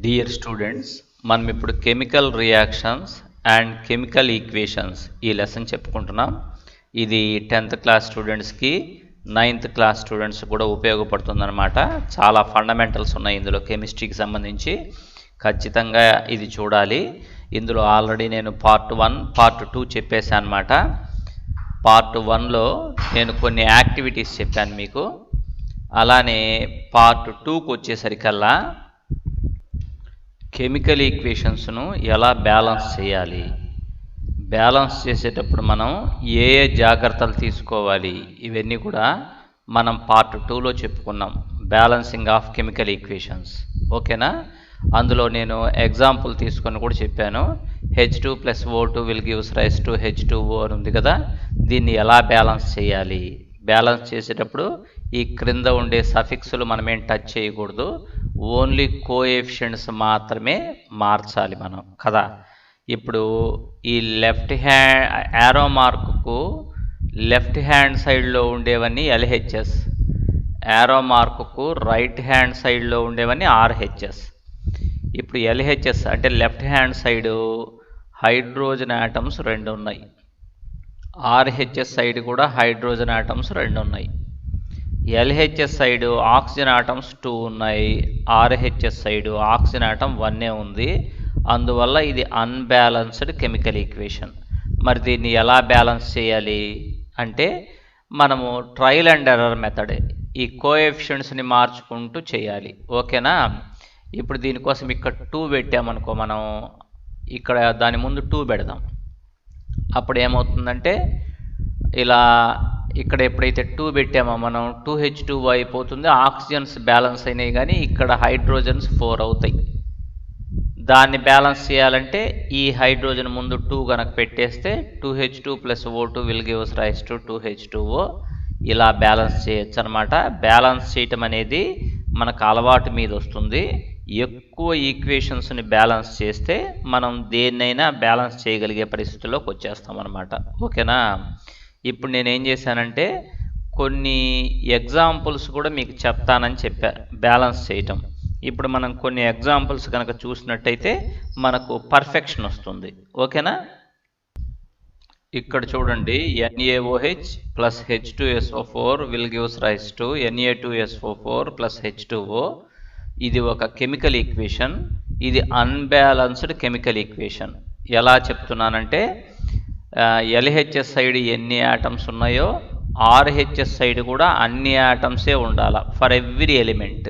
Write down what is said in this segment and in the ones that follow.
Dear students, మనం ఇప్పుడు chemical reactions and chemical equations ఈ లెసన్ చెప్పుకుంటున్నాం. ఇది 10th క్లాస్ స్టూడెంట్స్కి 9th క్లాస్ స్టూడెంట్స్ కూడా ఉపయోగపడుతుందన్నమాట. చాలా ఫండమెంటల్స్ ఉన్నాయి ఇందులో కెమిస్ట్రీకి సంబంధించి. ఖచ్చితంగా ఇది చూడాలి. ఇందులో ఆల్రెడీ నేను పార్ట్ 1 పార్ట్ 2 చెప్పేశాను అన్నమాట. పార్ట్ 1లో నేను కొన్ని యాక్టివిటీస్ చెప్పాను మీకు. అలానే పార్ట్ 2కు వచ్చేసరికల్లా కెమికల్ ఈక్వేషన్స్ను ఎలా బ్యాలెన్స్ చేయాలి, బ్యాలెన్స్ చేసేటప్పుడు మనం ఏ ఏ జాగ్రత్తలు తీసుకోవాలి, ఇవన్నీ కూడా మనం పార్ట్ 2లో చెప్పుకున్నాం. బ్యాలెన్సింగ్ ఆఫ్ కెమికల్ ఈక్వేషన్స్, ఓకేనా? అందులో నేను ఎగ్జాంపుల్ తీసుకొని కూడా చెప్పాను. H2 + O2 will gives rise to H2O అని ఉంది కదా. దీన్ని ఎలా బ్యాలెన్స్ చేయాలి, బ్యాలెన్స్ చేసేటప్పుడు ఈ క్రింద ఉండే సఫిక్స్లు మనం ఏం టచ్ చేయకూడదు, ఓన్లీ కోఎఫిషియెంట్స్ మాత్రమే మార్చాలి మనం కదా. ఇప్పుడు ఈ లెఫ్ట్ హ్యాండ్ యారో మార్కుకు లెఫ్ట్ హ్యాండ్ సైడ్లో ఉండేవన్నీ LHS, యారో మార్కుకు రైట్ హ్యాండ్ సైడ్లో ఉండేవన్నీ RH. ఇప్పుడు LHS అంటే left hand side hydrogen atoms 2 ఉన్నాయి, RH సైడ్ కూడా హైడ్రోజన్ ఆటమ్స్ 2 ఉన్నాయి. LHS సైడ్ ఆక్సిజన్ ఆటమ్స్ 2 ఉన్నాయి, RH సైడ్ ఆక్సిజన్ ఆటమ్ 1 ఉంది. అందువల్ల ఇది అన్బ్యాలెన్స్డ్ కెమికల్ ఈక్వేషన్. మరి దీన్ని ఎలా బ్యాలెన్స్ చేయాలి అంటే మనము ట్రయల్ అండ్ ఎర్రర్ మెథడ్, ఈ కోఎఫిషియెంట్స్ని మార్చుకుంటూ చేయాలి, ఓకేనా? ఇప్పుడు దీనికోసం ఇక్కడ 2 పెట్టామనుకో, మనం ఇక్కడ దాని ముందు 2 పెడదాం. అప్పుడు ఏమవుతుందంటే ఇలా ఇక్కడ ఎప్పుడైతే 2 పెట్టామో మనం 2H2O అయిపోతుంది. ఆక్సిజన్స్ బ్యాలెన్స్ అయినాయి కానీ ఇక్కడ హైడ్రోజన్స్ 4 అవుతాయి. దాన్ని బ్యాలెన్స్ చేయాలంటే ఈ హైడ్రోజన్ ముందు 2 కనుక పెట్టేస్తే 2H2 + O2 will gives rise to 2H2O. ఇలా బ్యాలెన్స్ చేయొచ్చు అనమాట. బ్యాలెన్స్ చేయటం అనేది మనకు అలవాటు మీద వస్తుంది. ఎక్కువ ఈక్వేషన్స్ని బ్యాలెన్స్ చేస్తే మనం దేన్నైనా బ్యాలెన్స్ చేయగలిగే పరిస్థితుల్లోకి వచ్చేస్తాం అనమాట, ఓకేనా? ఇప్పుడు నేను ఏం చేశానంటే కొన్ని ఎగ్జాంపుల్స్ కూడా మీకు చెప్తానని చెప్పా బ్యాలెన్స్ చేయటం. ఇప్పుడు మనం కొన్ని ఎగ్జాంపుల్స్ కనుక చూసినట్టయితే మనకు పర్ఫెక్షన్ వస్తుంది, ఓకేనా? ఇక్కడ చూడండి, NaOH + H2SO4 will gives rise to Na2SO4 + H2O. ఇది ఒక కెమికల్ ఈక్వేషన్. ఇది అన్బ్యాలెన్స్డ్ కెమికల్ ఈక్వేషన్. ఎలా చెప్తున్నానంటే LHS సైడ్ ఎన్ని ఆటమ్స్ ఉన్నాయో RH సైడ్ కూడా అన్ని ఆటమ్సే ఉండాలి ఫర్ ఎవ్రీ ఎలిమెంట్.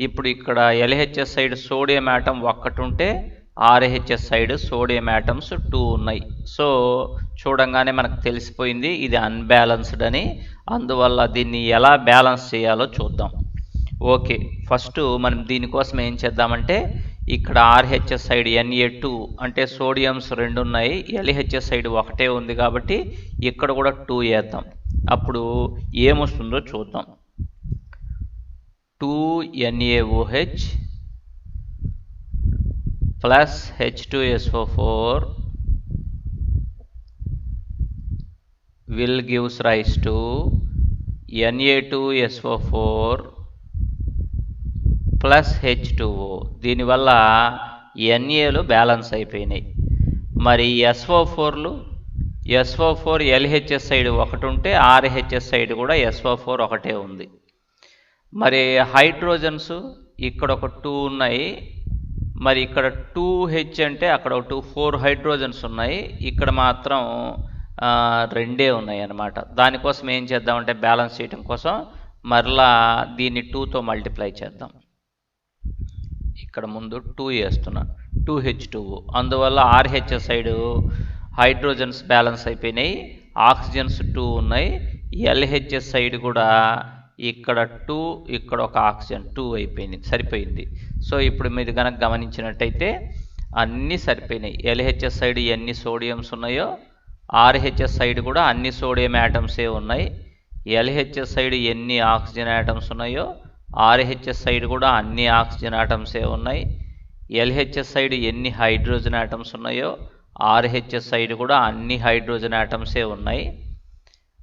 ఇప్పుడు ఇక్కడ LHS సైడ్ సోడియం ఆటమ్ 1 ఉంటే RH సైడ్ సోడియం ఆటమ్స్ 2 ఉన్నాయి. సో చూడంగానే మనకు తెలిసిపోయింది ఇది అన్బ్యాలెన్స్డ్ అని. అందువల్ల దీన్ని ఎలా బ్యాలెన్స్ చేయాలో చూద్దాం. ఓకే, ఫస్ట్ మనం దీనికోసం ఏం చేద్దామంటే ఇక్కడ RH సైడ్ Na2 అంటే సోడియంస్ 2 ఉన్నాయి, LHS సైడ్ 1 ఉంది కాబట్టి ఇక్కడ కూడా 2 వేద్దాం. అప్పుడు ఏమొస్తుందో చూద్దాం. 2NaOH + H2SO4 will gives rise to Na2SO4 + H2O. దీనివల్ల NAలు బ్యాలెన్స్ అయిపోయినాయి. మరి SO4 LHS సైడ్ 1 ఉంటే RH సైడ్ కూడా SO4 1 ఉంది. మరి హైడ్రోజన్స్ ఇక్కడ ఒక 2 ఉన్నాయి, మరి ఇక్కడ 2H అంటే అక్కడ 4 హైడ్రోజన్స్ ఉన్నాయి, ఇక్కడ మాత్రం 2 ఉన్నాయి అన్నమాట. దానికోసం ఏం చేద్దామంటే బ్యాలెన్స్ చేయడం కోసం మరలా దీన్ని 2తో మల్టిప్లై చేద్దాం. ఇక్కడ ముందు 2 వేస్తున్నా, 2H2O. అందువల్ల RH సైడ్ హైడ్రోజన్స్ బ్యాలెన్స్ అయిపోయినాయి, ఆక్సిజన్స్ 2 ఉన్నాయి. LHS సైడ్ కూడా ఇక్కడ 2, ఇక్కడ ఒక ఆక్సిజన్ 2 అయిపోయింది, సరిపోయింది. సో ఇప్పుడు మీరు కనుక గమనించినట్టయితే అన్నీ సరిపోయినాయి. LHS సైడ్ ఎన్ని సోడియంస్ ఉన్నాయో RH సైడ్ కూడా అన్ని సోడియం ఆటమ్సే ఉన్నాయి. LHS సైడ్ ఎన్ని ఆక్సిజన్ ఆటమ్స్ ఉన్నాయో RH సైడ్ కూడా అన్ని ఆక్సిజన్ ఆటమ్సే ఉన్నాయి. LHS సైడ్ ఎన్ని హైడ్రోజన్ ఆటమ్స్ ఉన్నాయో RH సైడ్ కూడా అన్ని హైడ్రోజన్ ఆటమ్సే ఉన్నాయి.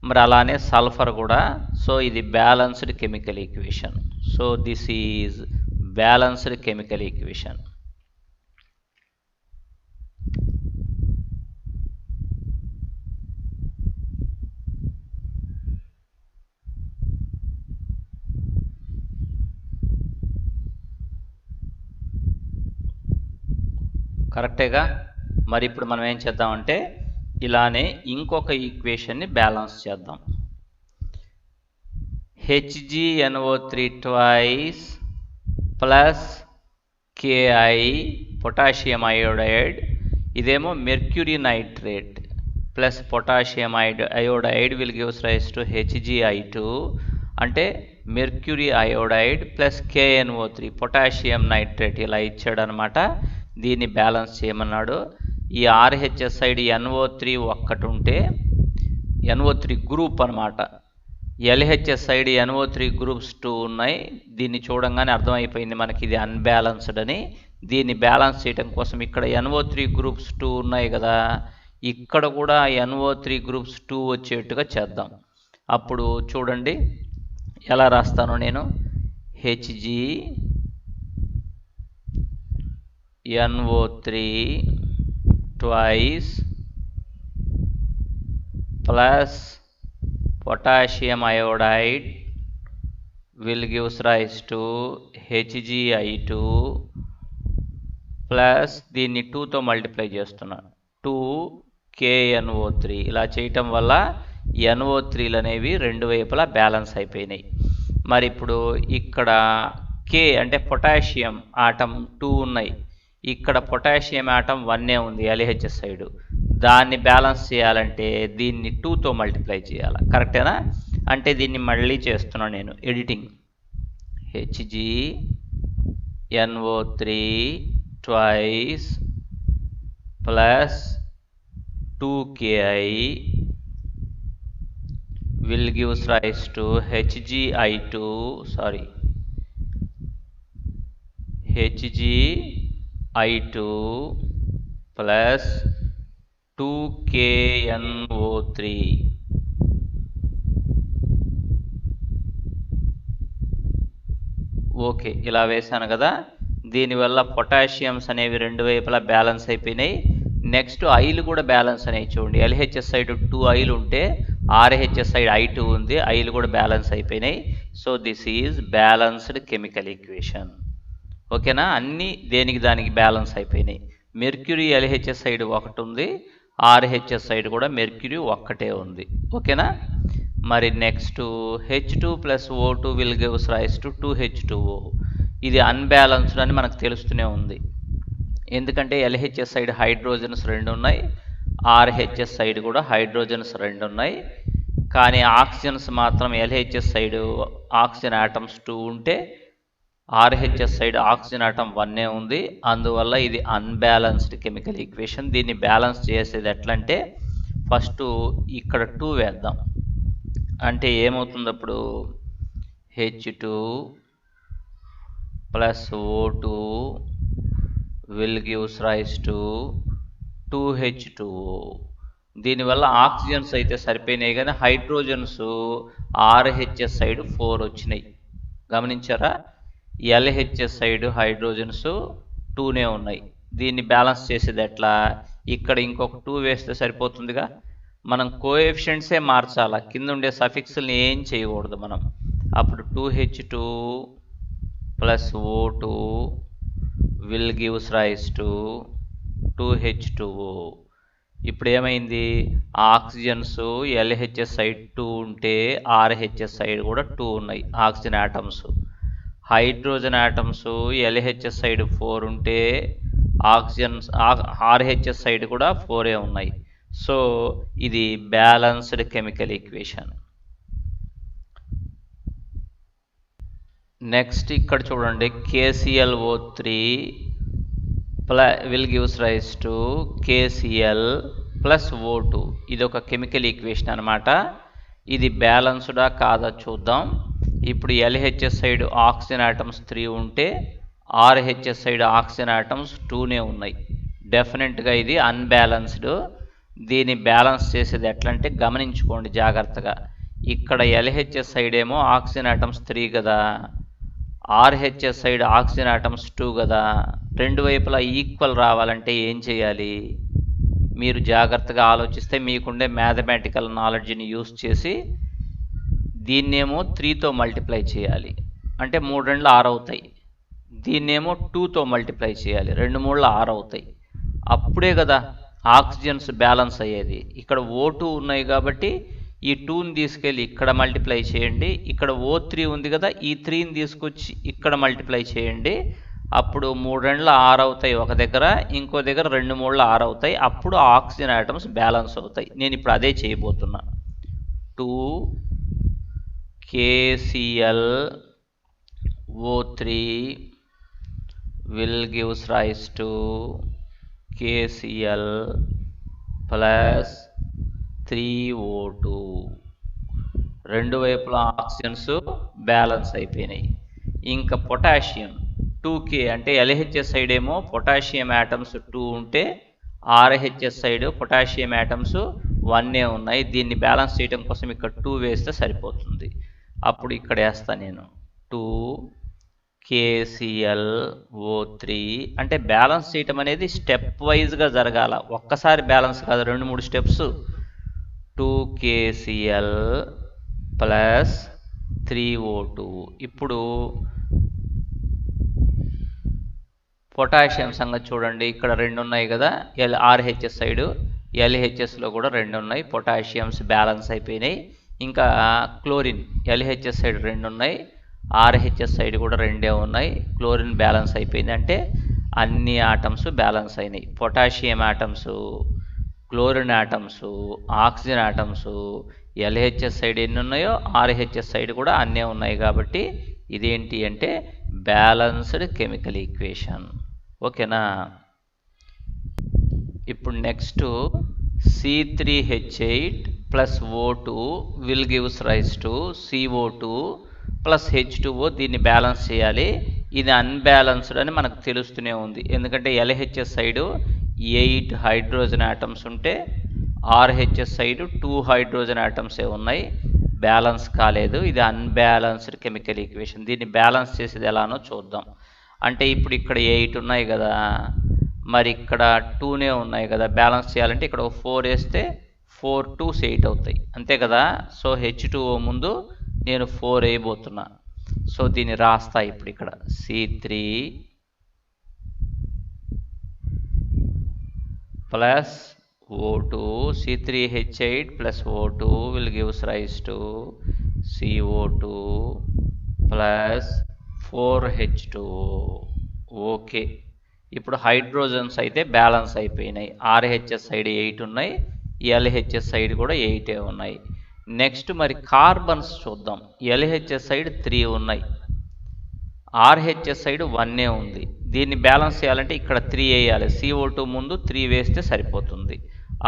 మరి అలానే సల్ఫర్ కూడా. సో ఇది balanced chemical equation. So this is balanced chemical equation. కరెక్టేగా. మరి ఇప్పుడు మనం ఏం చేద్దామంటే ఇలానే ఇంకొక ఈక్వేషన్ని బ్యాలెన్స్ చేద్దాం. HgNO3 twice plus Ki potassium iodide, ఇదేమో mercury nitrate plus potassium iodide will gives rise to HgI2 అంటే mercury iodide plus KNO3 potassium nitrate ఇలా ఇచ్చాడు అనమాట. దీన్ని బ్యాలెన్స్ చేయమన్నాడు. ఈ RHS సైడ్ NO3 ఒక్కటి ఉంటే NO3 గ్రూప్ అనమాట. LHS సైడ్ NO3 గ్రూప్స్ 2 ఉన్నాయి. దీన్ని చూడంగానే అర్థమైపోయింది మనకి ఇది అన్బ్యాలెన్స్డ్ అని. దీన్ని బ్యాలెన్స్ చేయడం కోసం ఇక్కడ NO3 గ్రూప్స్ 2 ఉన్నాయి కదా, ఇక్కడ కూడా NO3 గ్రూప్స్ 2 వచ్చేట్టుగా చేద్దాం. అప్పుడు చూడండి ఎలా రాస్తాను నేను. HgNO3 twice plus potassium iodide will gives rise to HgI2 plus దీన్ని 2తో మల్టిప్లై చేస్తున్నాను 2KNO3. ఇలా చేయటం వల్ల NO3లు అనేవి రెండు వైపులా బ్యాలెన్స్ అయిపోయినాయి. మరి ఇప్పుడు ఇక్కడ K అంటే పొటాషియం ఆటం 2 ఉన్నాయి, ఇక్కడ పొటాషియం ఆటం 1 ఉంది LHS సైడ్. దాన్ని బ్యాలెన్స్ చేయాలంటే దీన్ని 2తో మల్టిప్లై చేయాలి. కరెక్టేనా? అంటే దీన్ని మళ్ళీ చేస్తున్నాను నేను editing. HgNO3 twice plus 2Ki will gives rise to HgI2 plus 2KNO3. Okay, ఇలా వేసాను కదా. దీనివల్ల పొటాషియమ్స్ అనేవి రెండు వైపులా బ్యాలెన్స్ అయిపోయినాయి. నెక్స్ట్ ఐలు కూడా బ్యాలెన్స్ అనేవి చూడండి. LHS సైడ్ 2 ఐలు ఉంటే RHS సైడ్ I2 ఉంది, ఐలు కూడా బ్యాలెన్స్ అయిపోయినాయి. So this is balanced chemical equation. ఓకేనా? అన్నీ దేనికి దానికి బ్యాలెన్స్ అయిపోయినాయి. మెర్క్యూరీ LHS సైడ్ ఒకటి ఉంది, RHS సైడ్ కూడా మెర్క్యూరీ ఒక్కటే ఉంది. ఓకేనా? మరి next H2 plus O2 will gives rise to 2H2O. ఇది అన్బ్యాలెన్స్డ్ అని మనకు తెలుస్తూనే ఉంది. ఎందుకంటే LHS సైడ్ హైడ్రోజన్స్ 2 ఉన్నాయి, RHS సైడ్ కూడా హైడ్రోజన్స్ 2 ఉన్నాయి. కానీ ఆక్సిజన్స్ మాత్రం LHS సైడ్ ఆక్సిజన్ ఆటమ్స్ 2 ఉంటే RHS సైడ్ ఆక్సిజన్ ఆటం 1 ఉంది. అందువల్ల ఇది అన్బ్యాలెన్స్డ్ కెమికల్ ఈక్వేషన్. దీన్ని బ్యాలెన్స్ చేసేది ఎట్లా అంటే ఫస్ట్ ఇక్కడ 2 వేద్దాం. అంటే ఏమవుతుంది అప్పుడు H2 plus O2 will gives rise to 2H2O. దీనివల్ల ఆక్సిజన్స్ అయితే సరిపోయినాయి కానీ హైడ్రోజన్స్ RHS సైడ్ 4 వచ్చినాయి. గమనించారా? LHS సైడ్ హైడ్రోజన్స్ 2నే ఉన్నాయి. దీన్ని బ్యాలెన్స్ చేసేది ఎట్లా? ఇక్కడ ఇంకొక 2 వేస్తే సరిపోతుందిగా. మనం కోఎఫిషియెంట్సే మార్చాలా, కింద ఉండే సఫిక్స్ని ఏం చేయకూడదు మనం. అప్పుడు 2H2 plus O2 will gives rise to 2H2O. ఇప్పుడు ఏమైంది? ఆక్సిజన్స్ LHS సైడ్ 2 ఉంటే RHS సైడ్ కూడా 2 ఉన్నాయి oxygen atoms. Hydrogen atoms LHS side 4 ఉంటే ఆక్సిజన్స్ RHS సైడ్ కూడా 4 ఉన్నాయి. సో ఇది బ్యాలెన్స్డ్ కెమికల్ ఈక్వేషన్. నెక్స్ట్ ఇక్కడ చూడండి, KClO3 will gives rise to KCl plus O2. ఇది ఒక కెమికల్ ఈక్వేషన్ అనమాట. ఇది బ్యాలెన్స్డా కాదా చూద్దాం. ఇప్పుడు LHS సైడ్ ఆక్సిజన్ ఆటమ్స్ 3 ఉంటే RHS సైడ్ ఆక్సిజన్ ఆటమ్స్ 2నే ఉన్నాయి. డెఫినెట్గా ఇది అన్బ్యాలెన్స్డ్. దీన్ని బ్యాలెన్స్ చేసేది ఎట్లా అంటే గమనించుకోండి జాగ్రత్తగా. ఇక్కడ LHS సైడ్ ఏమో ఆక్సిజన్ ఆటమ్స్ 3 కదా, RHS సైడ్ ఆక్సిజన్ ఆటమ్స్ 2 కదా. రెండు వైపులా ఈక్వల్ రావాలంటే ఏం చేయాలి? మీరు జాగ్రత్తగా ఆలోచిస్తే మీకుండే మ్యాథమెటికల్ నాలెడ్జ్ని యూస్ చేసి దీన్నేమో 3తో మల్టిప్లై చేయాలి, అంటే 3 2 6 అవుతాయి. దీన్నేమో 2తో మల్టిప్లై చేయాలి, 2 3 6 అవుతాయి. అప్పుడే కదా ఆక్సిజన్స్ బ్యాలెన్స్ అయ్యేది. ఇక్కడ O2 ఉన్నాయి కాబట్టి ఈ 2ని తీసుకెళ్ళి ఇక్కడ మల్టిప్లై చేయండి. ఇక్కడ O3 ఉంది కదా, ఈ 3ని తీసుకొచ్చి ఇక్కడ మల్టిప్లై చేయండి. అప్పుడు 3 2 6 అవుతాయి ఒక దగ్గర, ఇంకో దగ్గర 2 3 6 అవుతాయి. అప్పుడు ఆక్సిజన్ ఆటమ్స్ బ్యాలెన్స్ అవుతాయి. నేను ఇప్పుడు అదే చేయబోతున్నా. 2 KClO3 will gives rise to KCl plus 3O2. రెండు వైపులా ఆక్సిజన్స్ బ్యాలెన్స్ అయిపోయినాయి. ఇంకా పొటాషియం 2K అంటే LHS సైడ్ ఏమో పొటాషియం యాటమ్స్ 2 ఉంటే RHS సైడ్ పొటాషియం యాటమ్స్ 1 ఉన్నాయి. దీన్ని బ్యాలెన్స్ చేయడం కోసం ఇక్కడ 2 వేస్తే సరిపోతుంది. అప్పుడు ఇక్కడ వేస్తా నేను 2 KClO3 అంటే బ్యాలెన్స్ చేయటం అనేది స్టెప్ వైజ్గా జరగాల, ఒక్కసారి బ్యాలెన్స్ కాదు, 2 3 స్టెప్స్. 2 KCl plus 3O2. ఇప్పుడు పొటాషియం సంగతి చూడండి. ఇక్కడ 2 ఉన్నాయి కదా, RHS సైడ్, LHSలో కూడా 2 ఉన్నాయి. పొటాషియమ్స్ బ్యాలెన్స్ అయిపోయినాయి. ఇంకా క్లోరిన్ LHS సైడ్ 2 ఉన్నాయి, RHS సైడ్ కూడా 2 ఉన్నాయి. క్లోరిన్ బ్యాలెన్స్ అయిపోయింది. అంటే అన్ని ఆటమ్స్ బ్యాలెన్స్ అయినాయి. Potassium atoms, chlorine atoms, oxygen atoms LHS side ఎన్ని ఉన్నాయో RHS సైడ్ కూడా అన్నీ ఉన్నాయి. కాబట్టి ఇదేంటి అంటే బ్యాలెన్స్డ్ కెమికల్ ఈక్వేషన్. ఓకేనా? ఇప్పుడు next C3H8 plus O2 will gives rise to CO2 plus H2O. దీన్ని బ్యాలెన్స్ చేయాలి. ఇది అన్బ్యాలెన్స్డ్ అని మనకు తెలుస్తూనే ఉంది. ఎందుకంటే LHS సైడు 8 హైడ్రోజన్ ఆటమ్స్ ఉంటే RHS సైడు 2 హైడ్రోజన్ ఆటమ్సే ఉన్నాయి, బ్యాలెన్స్ కాలేదు. ఇది అన్బ్యాలెన్స్డ్ కెమికల్ ఈక్వేషన్. దీన్ని బ్యాలెన్స్ చేసేది ఎలానో చూద్దాం. అంటే ఇప్పుడు ఇక్కడ 8 ఉన్నాయి కదా, మరి ఇక్కడ 2నే ఉన్నాయి కదా. బ్యాలెన్స్ చేయాలంటే ఇక్కడ 4 వేస్తే 4 2s 8 అవుతాయి, అంతే కదా. సో H2O ముందు నేను 4 వేయబోతున్నా. సో దీన్ని రాస్తా ఇప్పుడు ఇక్కడ C3 plus O2, C3H8 plus O2 will gives rise to CO2 plus 4H2O. Okay, ఇప్పుడు హైడ్రోజన్స్ అయితే బ్యాలెన్స్ అయిపోయినాయి. RHS సైడ్ 8 ఉన్నాయి, LHS సైడ్ కూడా 8 ఉన్నాయి. నెక్స్ట్ మరి కార్బన్స్ చూద్దాం. LHS సైడ్ 3 ఉన్నాయి, RHS సైడ్ 1 ఉంది. దీన్ని బ్యాలెన్స్ చేయాలంటే ఇక్కడ 3 వేయాలి. CO2 ముందు 3 వేస్తే సరిపోతుంది.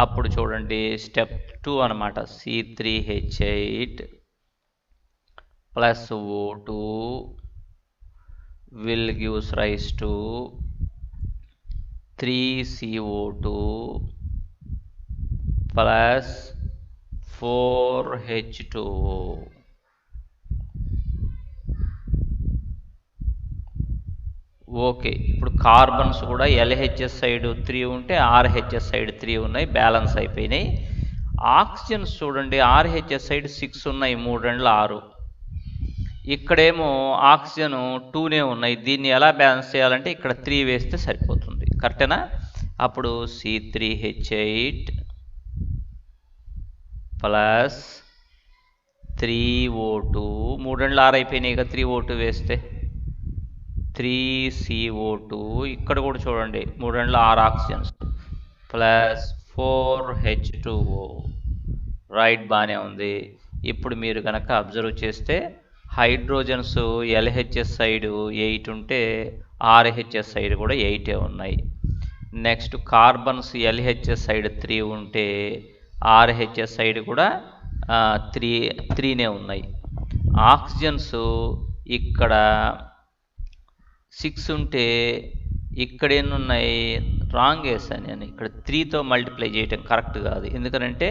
అప్పుడు చూడండి స్టెప్ 2 అనమాట. C3H8 plus O2 will gives rise to 3CO2 plus 4H2O. Okay, ఇప్పుడు కార్బన్స్ కూడా LHS సైడ్ 3 ఉంటే RHS సైడ్ 3 ఉన్నాయి, బ్యాలెన్స్ అయిపోయినాయి. ఆక్సిజన్స్ చూడండి, RHS సైడ్ 6 ఉన్నాయి, 3 2 6. ఇక్కడేమో ఆక్సిజన్ 2నే ఉన్నాయి. దీన్ని ఎలా బ్యాలెన్స్ చేయాలంటే ఇక్కడ 3 వేస్తే సరిపోతుంది. కరెక్టేనా? అప్పుడు C3H8 ప్లస్ 3O2, 3 2 6 అయిపోయినాయి కదా, 3O2 వేస్తే 3CO2. ఇక్కడ కూడా చూడండి 3 2 6 ఆక్సిజన్స్ ప్లస్ 4H2O. రైట్, బాగానే ఉంది. ఇప్పుడు మీరు కనుక అబ్జర్వ్ చేస్తే హైడ్రోజన్స్ LHS సైడ్ 8 ఉంటే RHS సైడ్ కూడా 8 ఉన్నాయి. నెక్స్ట్ కార్బన్స్ LHS సైడ్ 3 ఉంటే RHS సైడ్ కూడా 3నే ఉన్నాయి. ఆక్సిజన్స్ ఇక్కడ 6 ఉంటే ఇక్కడ ఎన్ని ఉన్నాయి, రాంగ్ వేసాను నేను. ఇక్కడ 3తో మల్టిప్లై చేయటం కరెక్ట్ కాదు. ఎందుకంటే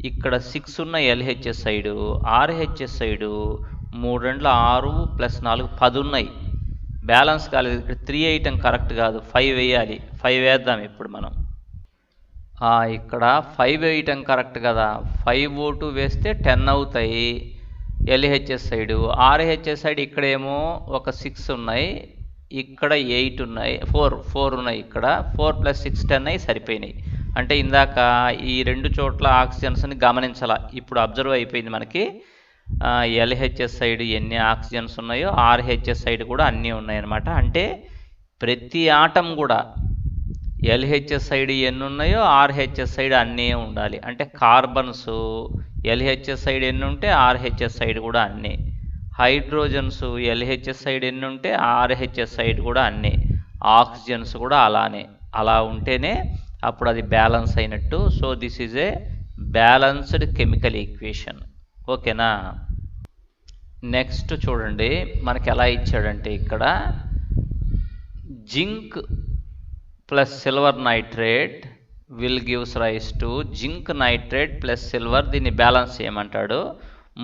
ఇక్కడ 6 ఉన్న LHS side, RHS side 3 2 6 plus 4 10 ఉన్నాయి, బ్యాలెన్స్ కాలేదు. ఇక్కడ 3 వేయటం కరెక్ట్ కాదు, 5 వేయాలి. 5 వేద్దాం ఇప్పుడు మనం. ఇక్కడ 5 వేయటం కరెక్ట్ కదా. 5O2 వేస్తే 10 అవుతాయి LHS సైడు. RHS సైడ్ ఇక్కడేమో ఒక 6 ఉన్నాయి, ఇక్కడ 8 ఉన్నాయి, 4 ఉన్నాయి, ఇక్కడ 4 + 6 10 అయి సరిపోయినాయి. అంటే ఇందాక ఈ 2 చోట్ల ఆక్సిజన్స్ని గమనించాల, ఇప్పుడు అబ్జర్వ్ అయిపోయింది మనకి. LHS సైడ్ ఎన్ని ఆక్సిజన్స్ ఉన్నాయో RHS సైడ్ కూడా అన్నీ ఉన్నాయన్నమాట. అంటే ప్రతి ఆటం కూడా LHS సైడ్ ఎన్ని ఉన్నాయో RHS సైడ్ అన్నీ ఉండాలి. అంటే కార్బన్స్ LHS సైడ్ ఎన్ని ఉంటే RHS సైడ్ కూడా అన్నీ, హైడ్రోజన్స్ LHS సైడ్ ఎన్ని ఉంటే RHS సైడ్ కూడా అన్నీ, ఆక్సిజన్స్ కూడా అలానే. అలా ఉంటేనే అప్పుడు అది బ్యాలెన్స్ అయినట్టు. So this is a balanced chemical equation. ఓకేనా? నెక్స్ట్ చూడండి మనకి ఎలా ఇచ్చాడంటే ఇక్కడ zinc plus silver nitrate will gives rise to zinc nitrate plus silver. దీన్ని బ్యాలెన్స్ చేయమంటాడు.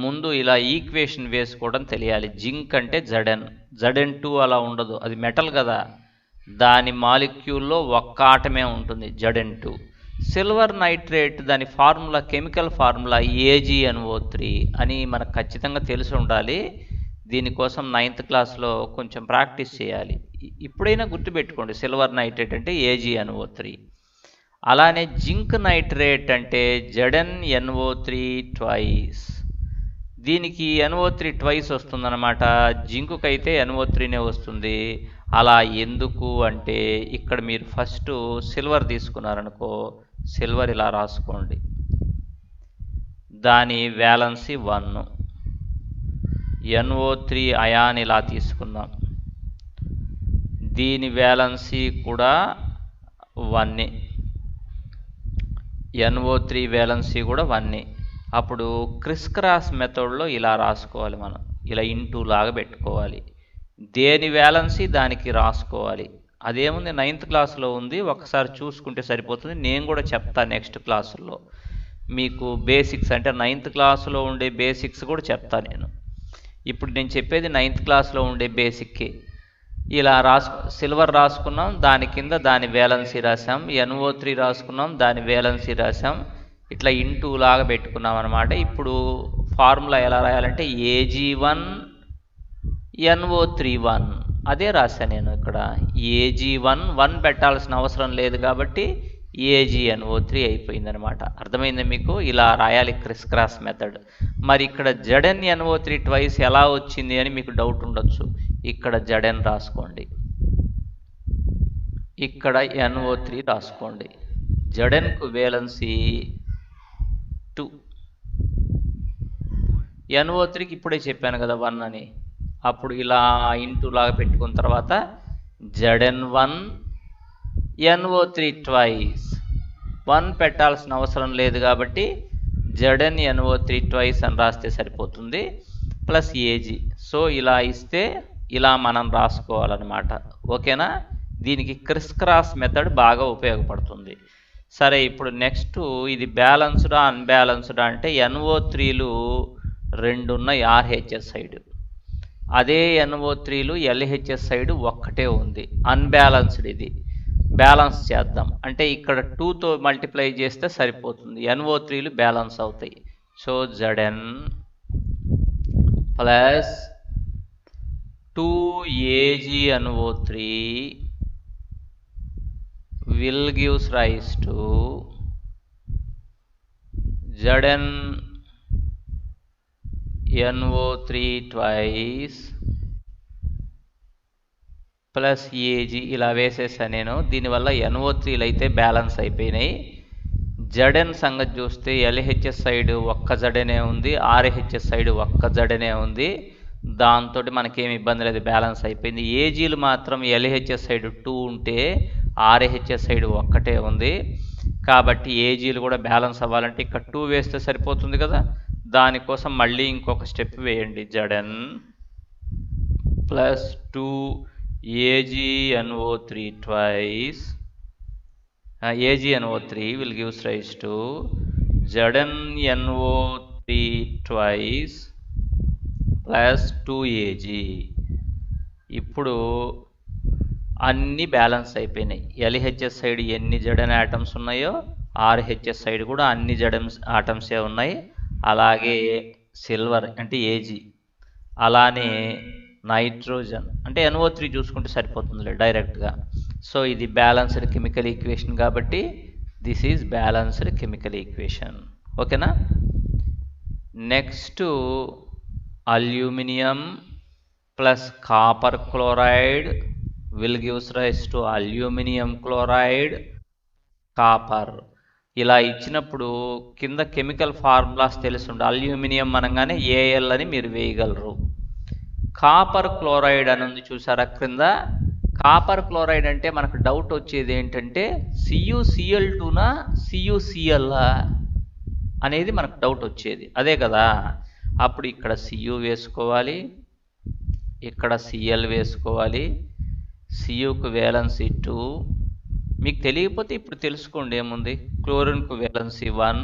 ముందు ఇలా ఈక్వేషన్ వేసుకోవడం తెలియాలి. జింక్ అంటే Zn2 అలా ఉండదు, అది మెటల్ కదా, దాని మాలిక్యూల్లో ఒక్క ఆటమే ఉంటుంది Zn2. సిల్వర్ నైట్రేట్ దాని ఫార్ములా, కెమికల్ ఫార్ములా AgNO3 అని మనకు ఖచ్చితంగా తెలిసి ఉండాలి. దీనికోసం 9th క్లాస్లో కొంచెం ప్రాక్టీస్ చేయాలి. ఇప్పుడైనా గుర్తుపెట్టుకోండి, సిల్వర్ నైట్రేట్ అంటే AgNO3. అలానే జింక్ నైట్రేట్ అంటే ZnNO3 ట్వైస్. దీనికి NO3 ట్వైస్ వస్తుందన్నమాట, జింకుకైతే NO3నే వస్తుంది. అలా ఎందుకు అంటే ఇక్కడ మీరు ఫస్ట్ సిల్వర్ తీసుకున్నారనుకో, సిల్వర్ ఇలా రాసుకోండి, దాని వ్యాలెన్సీ 1. NO3 అయాన్ ఇలా తీసుకుందాం, దీని వ్యాలెన్సీ కూడా 1. NO3 వ్యాలెన్సీ కూడా 1. అప్పుడు క్రిస్ క్రాస్ మెథడ్లో ఇలా రాసుకోవాలి, మనం ఇలా ఇంటూ లాగా పెట్టుకోవాలి, దేని వ్యాలెన్సీ దానికి రాసుకోవాలి. అదేముంది 9th క్లాస్లో ఉంది, ఒకసారి చూసుకుంటే సరిపోతుంది. నేను కూడా చెప్తాను నెక్స్ట్ క్లాసుల్లో మీకు బేసిక్స్, అంటే 9th క్లాస్లో ఉండే బేసిక్స్ కూడా చెప్తాను నేను. ఇప్పుడు నేను చెప్పేది 9th క్లాస్లో ఉండే బేసిక్కి. ఇలా సిల్వర్ రాసుకున్నాం, దాని కింద దాని వ్యాలెన్సీ రాసాం, NO3 రాసుకున్నాం, దాని వ్యాలెన్సీ రాసాం, ఇట్లా ఇంటూ లాగా పెట్టుకున్నాం అనమాట. ఇప్పుడు ఫార్ములా ఎలా రాయాలంటే Ag1NO3 అదే రాశాను నేను ఇక్కడ. Ag1 పెట్టాల్సిన అవసరం లేదు కాబట్టి AgNO3 అయిపోయింది అనమాట. అర్థమైంది మీకు? ఇలా రాయాలి క్రిస్ క్రాస్ మెథడ్. మరి ఇక్కడ ZnNO3 ట్వైస్ ఎలా వచ్చింది అని మీకు డౌట్ ఉండొచ్చు. ఇక్కడ Zn రాసుకోండి, ఇక్కడ NO3 రాసుకోండి. Znకు వేలెన్సీ 2, NO3కి ఇప్పుడే చెప్పాను కదా 1 అని. అప్పుడు ఇలా ఇంటూ లాగా పెట్టుకున్న తర్వాత Zn1 NO3 ట్వైస్, 1 పెట్టాల్సిన అవసరం లేదు కాబట్టి ZnNO3 ట్వైస్ అని రాస్తే సరిపోతుంది, ప్లస్ Ag. సో ఇలా ఇస్తే ఇలా మనం రాసుకోవాలన్నమాట. ఓకేనా? దీనికి క్రిస్ క్రాస్ మెథడ్ బాగా ఉపయోగపడుతుంది. సరే, ఇప్పుడు నెక్స్ట్ ఇది బ్యాలెన్స్డా అన్బ్యాలెన్స్డా అంటే NO3లు 2 ఉన్నాయి RHS సైడ్, అదే NO3లు LHS సైడ్ ఒక్కటే ఉంది, అన్బ్యాలెన్స్డ్. ఇది బ్యాలెన్స్ చేద్దాం అంటే ఇక్కడ 2తో మల్టిప్లై చేస్తే సరిపోతుంది, NO3లు బ్యాలెన్స్ అవుతాయి. So Zn plus 2AgNO3 will gives rise to ZnNO3 twice plus Ag. ఇలా వేసేసాను నేను. దీనివల్ల NO3లు అయితే బ్యాలెన్స్ అయిపోయినాయి. Zn సంగతి చూస్తే LHS సైడ్ ఒక్క Zనే ఉంది, RHS సైడ్ ఒక్క Zనే ఉంది. దాంతో మనకేమి ఇబ్బంది లేదు, బ్యాలెన్స్ అయిపోయింది. Agలు మాత్రం LHS సైడ్ 2 ఉంటే RHS సైడ్ ఒక్కటే ఉంది కాబట్టి Agలు కూడా బ్యాలెన్స్ అవ్వాలంటే ఇక్కడ 2 వేస్తే సరిపోతుంది కదా. దానికోసం మళ్ళీ ఇంకొక స్టెప్ వేయండి. Zn plus 2AgNO3 twice, AgNO3 will gives rise to ZnNO3 twice plus 2Ag. ఇప్పుడు అన్ని బ్యాలెన్స్ అయిపోయినాయి. LHS సైడ్ ఎన్ని Zn ఆటమ్స్ ఉన్నాయో RHS సైడ్ కూడా అన్ని Zn ఆటమ్సే ఉన్నాయి. అలాగే సిల్వర్ అంటే Ag, అలానే నైట్రోజన్ అంటే NO3 చూసుకుంటే సరిపోతుందిలే డైరెక్ట్గా. సో ఇది బ్యాలెన్స్డ్ కెమికల్ ఈక్వేషన్ కాబట్టి this is balanced chemical equation. ఓకేనా. Next aluminium plus copper chloride will gives rise to aluminium chloride copper. ఇలా ఇచ్చినప్పుడు కింద కెమికల్ ఫార్ములాస్ తెలుసుండే అల్యూమినియం అనగానే AL అని మీరు వేయగలరు. కాపర్ క్లోరైడ్ అని ఉంది చూసారా క్రింద. కాపర్ క్లోరైడ్ అంటే మనకు డౌట్ వచ్చేది ఏంటంటే CuCl2నా CuCl అనేది మనకు డౌట్ వచ్చేది, అదే కదా. అప్పుడు ఇక్కడ Cu వేసుకోవాలి, ఇక్కడ Cl వేసుకోవాలి. Cuకు వేలెన్సీ 2. మీకు తెలియకపోతే ఇప్పుడు తెలుసుకోండి, ఏముంది. క్లోరిన్కు వేలెన్సీ 1.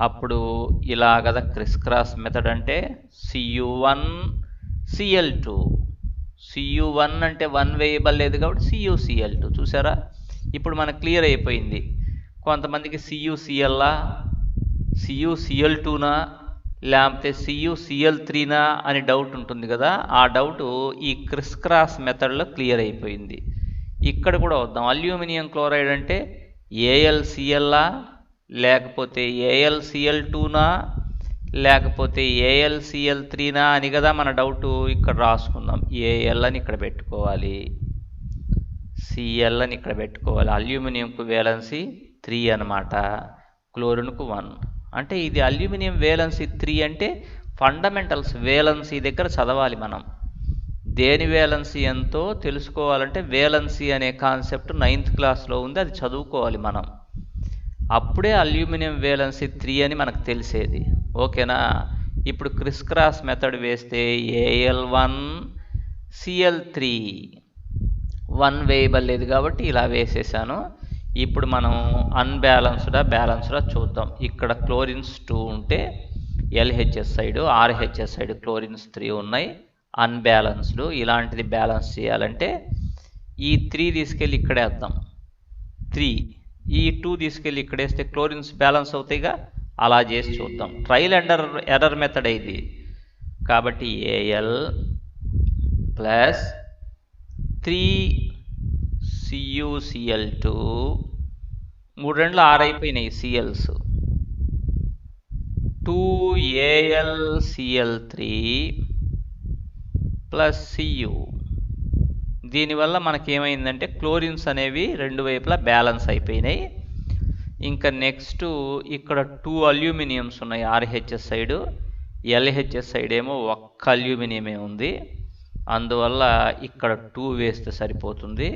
అప్పుడు ఇలా కదా క్రిస్ క్రాస్ మెథడ్ అంటే Cu1 Cl2. Cu1 అంటే 1 వేయబల్ లేదు కాబట్టి CuCl2. చూసారా, ఇప్పుడు మనకు క్లియర్ అయిపోయింది. కొంతమందికి CuClలా CuCl2నా లేకపోతే CuCl3నా అని డౌట్ ఉంటుంది కదా. ఆ డౌట్ ఈ క్రిస్ క్రాస్ మెథడ్లో క్లియర్ అయిపోయింది. ఇక్కడ కూడా వద్దాం. అల్యూమినియం క్లోరైడ్ అంటే AlClలా లేకపోతే AlCl2నా లేకపోతే AlCl3నా అని కదా మన డౌట్. ఇక్కడ రాసుకుందాం. Al అని ఇక్కడ పెట్టుకోవాలి, Cl అని ఇక్కడ పెట్టుకోవాలి. అల్యూమినియంకు వేలెన్సీ 3 అనమాట, క్లోరిన్కు 1. అంటే ఇది అల్యూమినియం వేలెన్సీ 3 అంటే ఫండమెంటల్స్ వేలెన్సీ దగ్గర చదవాలి మనం. దేని వేలెన్సీ ఎంతో తెలుసుకోవాలంటే వేలెన్సీ అనే కాన్సెప్ట్ 9th క్లాస్లో ఉంది, అది చదువుకోవాలి మనం. అప్పుడే అల్యూమినియం వేలెన్సీ 3 అని మనకు తెలిసేది. ఓకేనా. ఇప్పుడు క్రిస్ క్రాస్ మెథడ్ వేస్తే Al1 Cl3 1 వేయబల్ లేదు కాబట్టి ఇలా వేసేసాను. ఇప్పుడు మనం బ్యాలెన్స్డా చూద్దాం. ఇక్కడ క్లోరిన్స్ 2 ఉంటే LHS side RHS side chlorines 3 ఉన్నాయి, అన్బ్యాలెన్స్డ్. ఇలాంటిది బ్యాలెన్స్ చేయాలంటే ఈ 3 తీసుకెళ్ళి ఇక్కడే వేద్దాం, 3. ఈ 2 తీసుకెళ్ళి ఇక్కడ వేస్తే క్లోరిన్స్ బ్యాలెన్స్ అవుతాయిగా. అలా చేసి చూద్దాం. ట్రయల్ అండ్ ఎర్రర్ మెథడ్ ఇది కాబట్టి Al ప్లస్ 3 CuCl2 3 2 6 అయిపోయినాయి Cls, 2 AlCl3 ప్లస్ Cu. దీనివల్ల మనకేమైందంటే క్లోరిన్స్ అనేవి రెండు వైపులా బ్యాలెన్స్ అయిపోయినాయి. ఇంకా నెక్స్ట్ ఇక్కడ 2 అల్యూమినియమ్స్ ఉన్నాయి RHS సైడ్, LHS సైడ్ ఏమో ఒక్క అల్యూమినియమే ఉంది. అందువల్ల ఇక్కడ 2 వేస్తే సరిపోతుంది.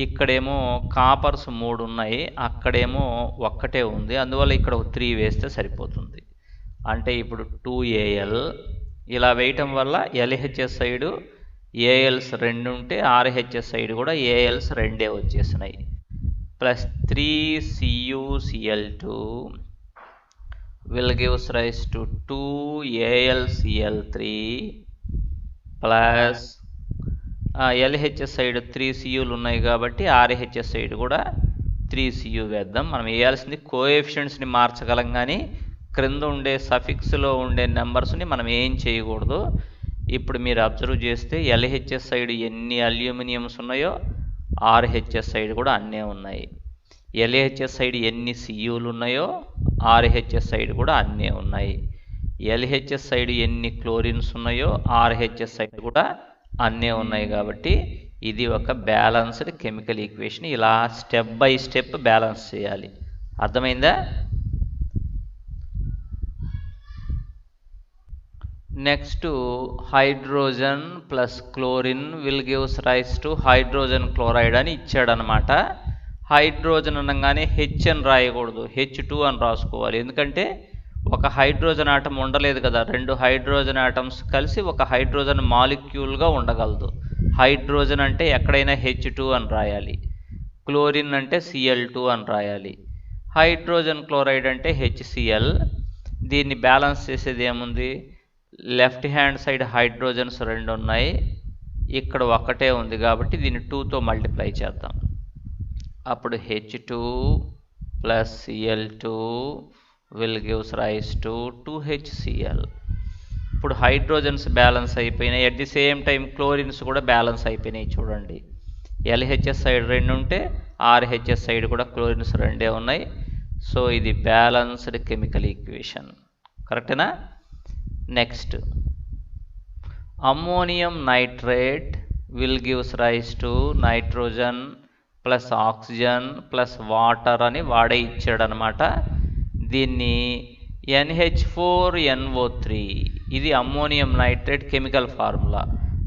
ఇక్కడేమో కాపర్స్ 3 ఉన్నాయి, అక్కడేమో ఒక్కటే ఉంది. అందువల్ల ఇక్కడ 3 వేస్తే సరిపోతుంది. అంటే ఇప్పుడు 2Al ఇలా వేయటం వల్ల LHS సైడ్ Als 2 ఉంటే RHS సైడ్ కూడా Als 2 వచ్చేసినాయి. Plus 3 CuCl2 will gives rise to 2 AlCl3 plus LHS side 3 Cuలు ఉన్నాయి కాబట్టి RHS సైడ్ కూడా 3 Cu వేద్దాం. మనం వేయాల్సింది కోఎఫిషియెంట్స్ని మార్చగలం కానీ క్రింద ఉండే సఫిక్స్లో ఉండే నెంబర్స్ని మనం ఏం చేయకూడదు. ఇప్పుడు మీరు అబ్జర్వ్ చేస్తే LHS సైడ్ ఎన్ని అల్యూమినియమ్స్ ఉన్నాయో RHS సైడ్ కూడా అన్నే ఉన్నాయి. LHS సైడ్ ఎన్ని Cuలు ఉన్నాయో RHS సైడ్ కూడా అన్నే ఉన్నాయి. LHS సైడ్ ఎన్ని క్లోరిన్స్ ఉన్నాయో RHS సైడ్ కూడా అన్నే ఉన్నాయి. కాబట్టి ఇది ఒక బ్యాలెన్స్డ్ కెమికల్ ఈక్వేషన్. ఇలా స్టెప్ బై స్టెప్ బ్యాలెన్స్ చేయాలి. అర్థమైందా? Next hydrogen plus chlorine will gives rise to hydrogen chloride అని ఇచ్చాడనమాట. హైడ్రోజన్ అనగానే H అని రాయకూడదు, H2 అని రాసుకోవాలి. ఎందుకంటే ఒక హైడ్రోజన్ ఆటం ఉండలేదు కదా, 2 హైడ్రోజన్ ఆటమ్స్ కలిసి ఒక హైడ్రోజన్ మాలిక్యూల్గా ఉండగలదు. హైడ్రోజన్ అంటే ఎక్కడైనా H2 అని రాయాలి, క్లోరిన్ అంటే Cl2 అని రాయాలి. హైడ్రోజన్ క్లోరైడ్ అంటే HCl. దీన్ని బ్యాలెన్స్ చేసేది ఏముంది, లెఫ్ట్ హ్యాండ్ సైడ్ హైడ్రోజన్స్ 2 ఉన్నాయి, ఇక్కడ ఒకటే ఉంది కాబట్టి దీన్ని 2తో మల్టిప్లై చేద్దాం. అప్పుడు H2 plus Cl2 will gives rise to 2HCl. ఇప్పుడు హైడ్రోజన్స్ బ్యాలెన్స్ అయిపోయినాయి, at the same time chlorines కూడా బ్యాలెన్స్ అయిపోయినాయి. చూడండి, ఎల్హెచ్ఎస్ సైడ్ 2 ఉంటే ఆర్హెచ్ఎస్ సైడ్ కూడా క్లోరిన్స్ 2 ఉన్నాయి. సో ఇది బ్యాలెన్స్డ్ కెమికల్ ఈక్వేషన్. కరెక్టేనా? Next, ammonium nitrate will gives rise to nitrogen plus oxygen plus water అని వాడే ఇచ్చాడనమాట. దీన్ని NH4NO3, ఇది ammonium nitrate chemical formula.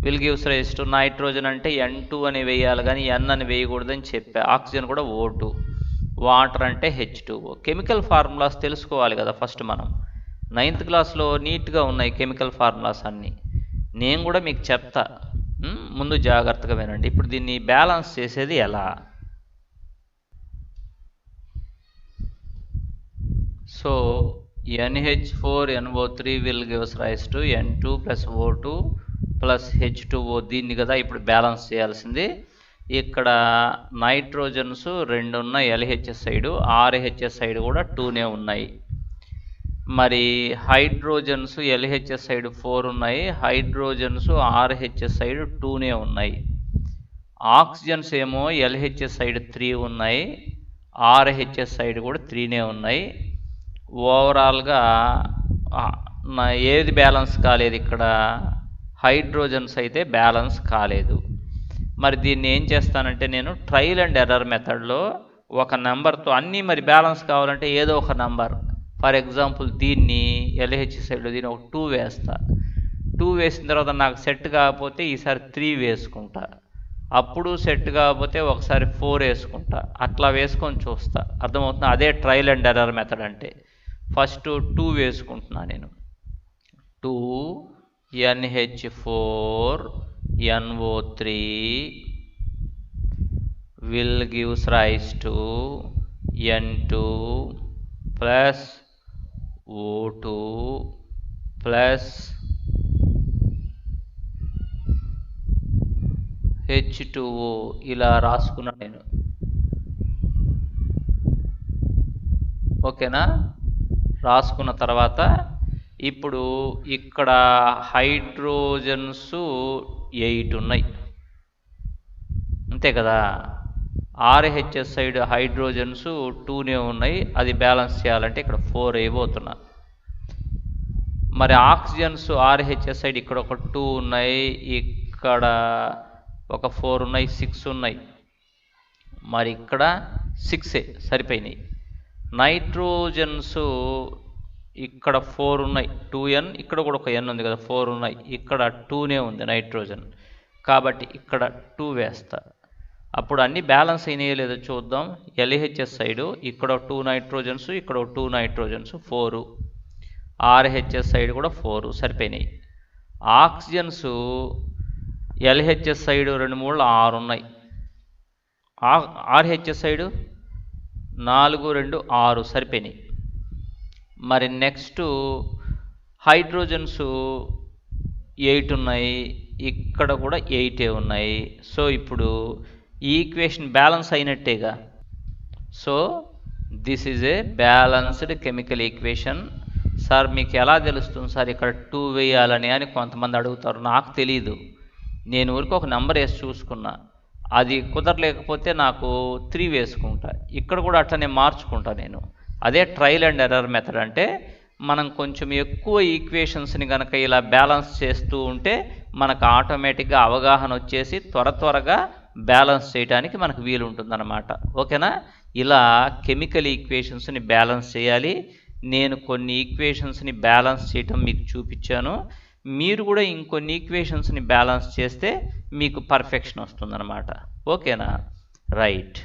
Will gives rise to nitrogen అంటే N2 అని వేయాలి కానీ N అని వేయకూడదని చెప్పా. ఆక్సిజన్ కూడా O2, వాటర్ అంటే H2O. కెమికల్ ఫార్ములాస్ తెలుసుకోవాలి కదా ఫస్ట్ మనం. 9th క్లాస్లో నీట్గా ఉన్నాయి కెమికల్ ఫార్ములాస్ అన్నీ, నేను కూడా మీకు చెప్తా, ముందు జాగ్రత్తగా వినండి. ఇప్పుడు దీన్ని బ్యాలెన్స్ చేసేది ఎలా? So NH4NO3 will gives rise to N2 plus O2 plus H2O. దీన్ని కదా ఇప్పుడు బ్యాలెన్స్ చేయాల్సింది. ఇక్కడ నైట్రోజన్స్ 2 ఉన్నాయి ఎల్హెచ్ఎస్ సైడ్, ఆర్హెచ్ఎస్ సైడ్ కూడా 2నే ఉన్నాయి. మరి హైడ్రోజన్స్ ఎల్హెచ్ఎస్ సైడ్ 4 ఉన్నాయి, హైడ్రోజన్స్ ఆర్హెచ్ఎస్ సైడ్ 2నే ఉన్నాయి. ఆక్సిజన్స్ ఏమో ఎల్హెచ్ఎస్ సైడ్ 3 ఉన్నాయి, ఆర్హెచ్ఎస్ సైడ్ కూడా 3నే ఉన్నాయి. ఓవరాల్గా ఏది బ్యాలెన్స్ కాలేదు? ఇక్కడ హైడ్రోజన్స్ అయితే బ్యాలెన్స్ కాలేదు. మరి దీన్ని ఏం చేస్తానంటే నేను ట్రయల్ అండ్ ఎర్రర్ మెథడ్లో ఒక నెంబర్తో అన్నీ మరి బ్యాలెన్స్ కావాలంటే ఏదో ఒక నెంబర్, ఫర్ ఎగ్జాంపుల్ దీన్ని ఎల్హెచ్ సైడ్లో దీన్ని ఒక 2 వేస్తా. 2 వేసిన తర్వాత నాకు సెట్ కాకపోతే ఈసారి 3 వేసుకుంటా, అప్పుడు సెట్ కాకపోతే ఒకసారి 4 వేసుకుంటా, అట్లా వేసుకొని చూస్తా. అర్థమవుతుంది? అదే ట్రయల్ అండ్ ఎర్రర్ మెథడ్ అంటే. ఫస్ట్ 2 వేసుకుంటున్నా నేను. 2 NH4NO3 will gives rise to N2 plus O2 plus H2O ఇలా రాసుకున్నా నేను. ఓకేనా? రాసుకున్న తర్వాత ఇప్పుడు ఇక్కడ హైడ్రోజన్స్ 8 ఉన్నాయి, అంతే కదా. ఆర్హెచ్ఎస్ సైడ్ హైడ్రోజన్స్ 2నే ఉన్నాయి, అది బ్యాలెన్స్ చేయాలంటే ఇక్కడ 4 అయిపోతున్నా. మరి ఆక్సిజన్స్ ఆర్హెచ్ఎస్ సైడ్ ఇక్కడ ఒక 2 ఉన్నాయి, ఇక్కడ ఒక 4 ఉన్నాయి, 6 ఉన్నాయి. మరి ఇక్కడ 6 సరిపోయినాయి. నైట్రోజన్స్ ఇక్కడ 4 ఉన్నాయి, 2N, ఇక్కడ కూడా ఒక N ఉంది కదా, 4 ఉన్నాయి. ఇక్కడ 2నే ఉంది నైట్రోజన్, కాబట్టి ఇక్కడ 2 వేస్తా. అప్పుడు అన్నీ బ్యాలెన్స్ అయినాయో లేదో చూద్దాం. ఎల్హెచ్ఎస్ సైడు ఇక్కడ 2 నైట్రోజన్స్, ఇక్కడ 2 నైట్రోజన్స్ 4, ఆర్హెచ్ఎస్ సైడ్ కూడా 4 సరిపోయినాయి. ఆక్సిజన్స్ ఎల్హెచ్ఎస్ సైడ్ 2 3 6 ఉన్నాయి, ఆర్హెచ్ఎస్ సైడు 4 2 6 సరిపోయినాయి. మరి నెక్స్ట్ హైడ్రోజన్స్ 8 ఉన్నాయి, ఇక్కడ కూడా 8 ఉన్నాయి. సో ఇప్పుడు ఈ ఈక్వేషన్ బ్యాలెన్స్ అయినట్టేగా. So this is a balanced chemical equation. Sir మీకు ఎలా తెలుస్తుంది సార్ ఇక్కడ 2 వేయాలని అని కొంతమంది అడుగుతారు. నాకు తెలీదు, నేను ఊరికి ఒక నెంబర్ వేసి చూసుకున్నా, అది కుదరలేకపోతే నాకు 3 వేసుకుంటా. ఇక్కడ కూడా అట్లనే మార్చుకుంటా నేను. అదే ట్రయల్ అండ్ ఎర్రర్ మెథడ్ అంటే మనం కొంచెం ఎక్కువ ఈక్వేషన్స్ని కనుక ఇలా బ్యాలెన్స్ చేస్తూ ఉంటే మనకు ఆటోమేటిక్గా అవగాహన వచ్చేసి త్వరగా బ్యాలెన్స్ చేయడానికి మనకు వీలు ఉంటుందన్నమాట. ఓకేనా? ఇలా కెమికల్ ఈక్వేషన్స్ని బ్యాలెన్స్ చేయాలి. నేను కొన్ని ఈక్వేషన్స్ని బ్యాలెన్స్ చేయటం మీకు చూపించాను. మీరు కూడా ఇంకొన్ని ఈక్వేషన్స్ని బ్యాలెన్స్ చేస్తే మీకు పర్ఫెక్షన్ వస్తుందన్నమాట. ఓకేనా? రైట్.